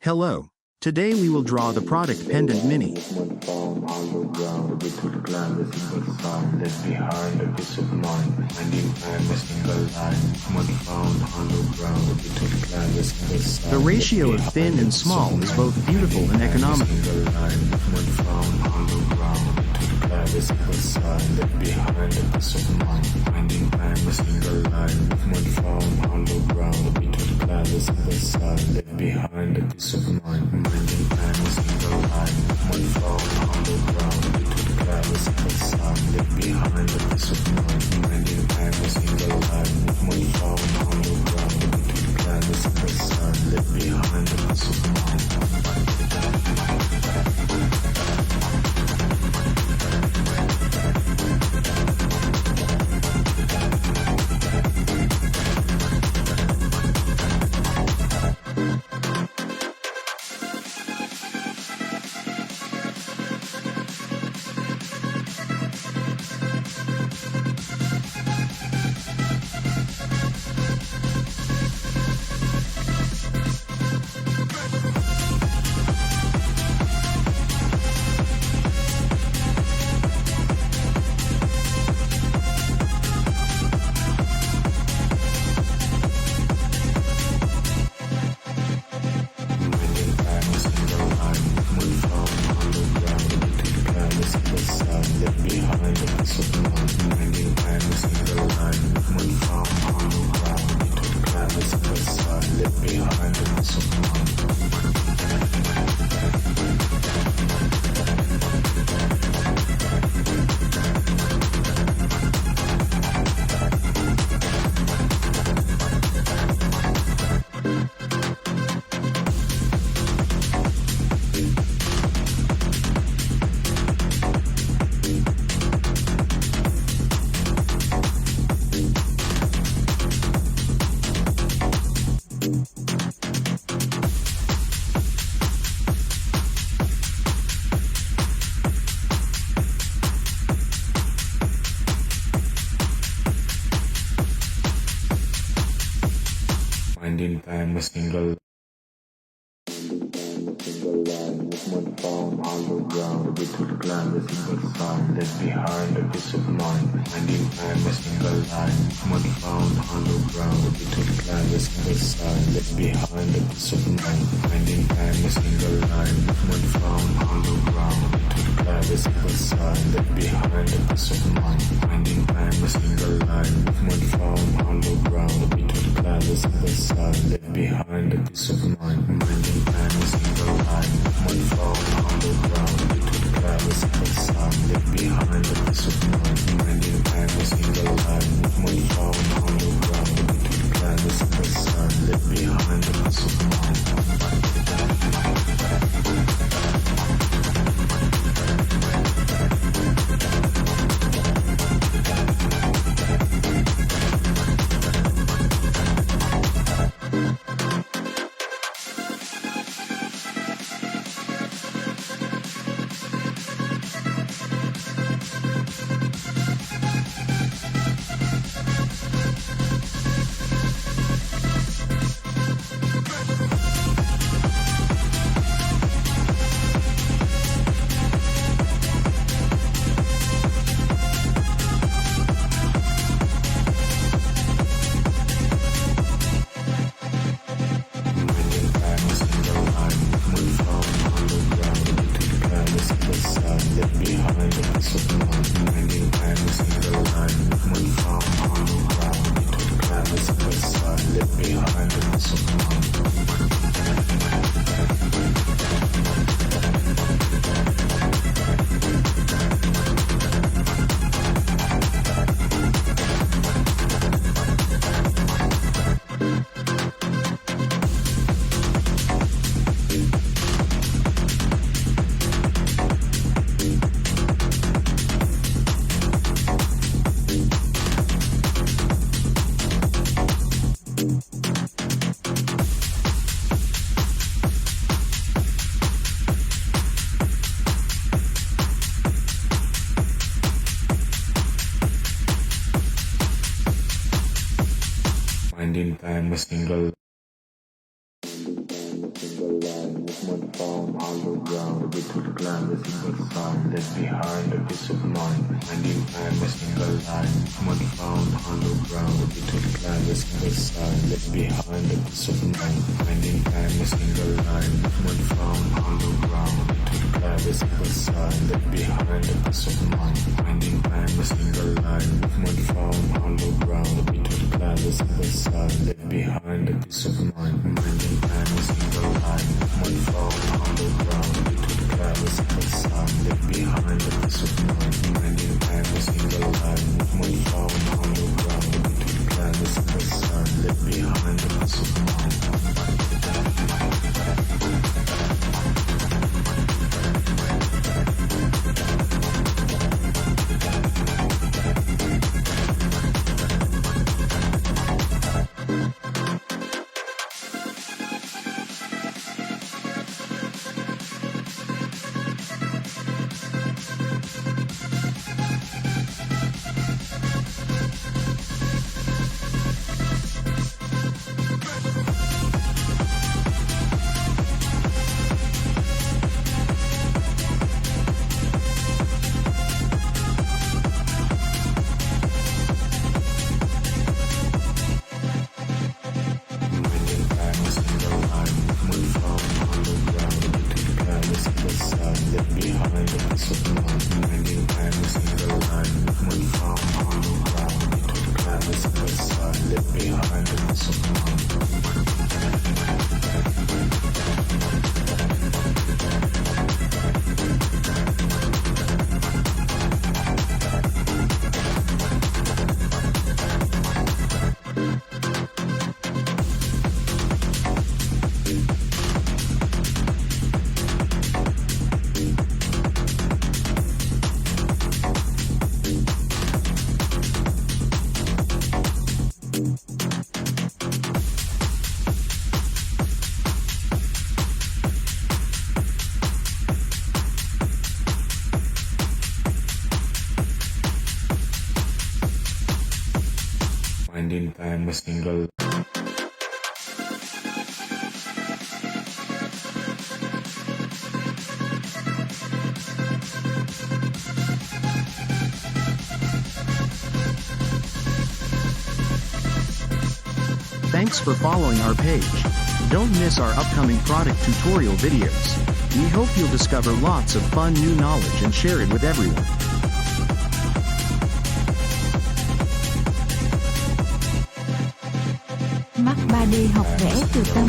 Hello. Today we will draw the product pendant mini. The ratio of thin and small is both beautiful and economical. Finding time a single movement found hollow ground, a bit to the climb, a single sound left behind, a peace of mind. Finding time a single line, movement found hollow ground, a bit to the climb, a single sound left behind, a peace of mind. Finding time a single line, movement found hollow ground, a bit to the climb, a single sound left behind, a peace of mind. Finding time a single line, movement found hollow ground, a bit to the climb, a single sound left behind, a peace of mind. Finding time a single line, movement found hollow ground, a bit to the climb, a single sound left behind, a peace of mind. Finding time a single line, movement found hollow ground, a bit to the climb, a single sound left behind, a peace of mind. Finding time a single line, movement found hollow ground, we could climb a single sound, left behind a peace of mind, finding time a single line. Movement found hollow ground, we could climb a single sound, left behind a peace of mind, finding time a single line. Movement found hollow ground, we could climb a single sound, left behind a peace of mind, finding time a single line. Movement found hollow ground, we could climb a single sound, left behind a peace of mind, finding time a single line. Movement found hollow ground, we could climb a single sound, left behind a piece of mind, finding time a single line. Movement found hollow ground, we could climb a single sound, left behind a piece of mind. Finding time a single. Thanks for following our page. Don't miss our upcoming product tutorial videos. We hope you'll discover lots of fun new knowledge and share it with everyone. Mắc 3D học vẽ từ tâm.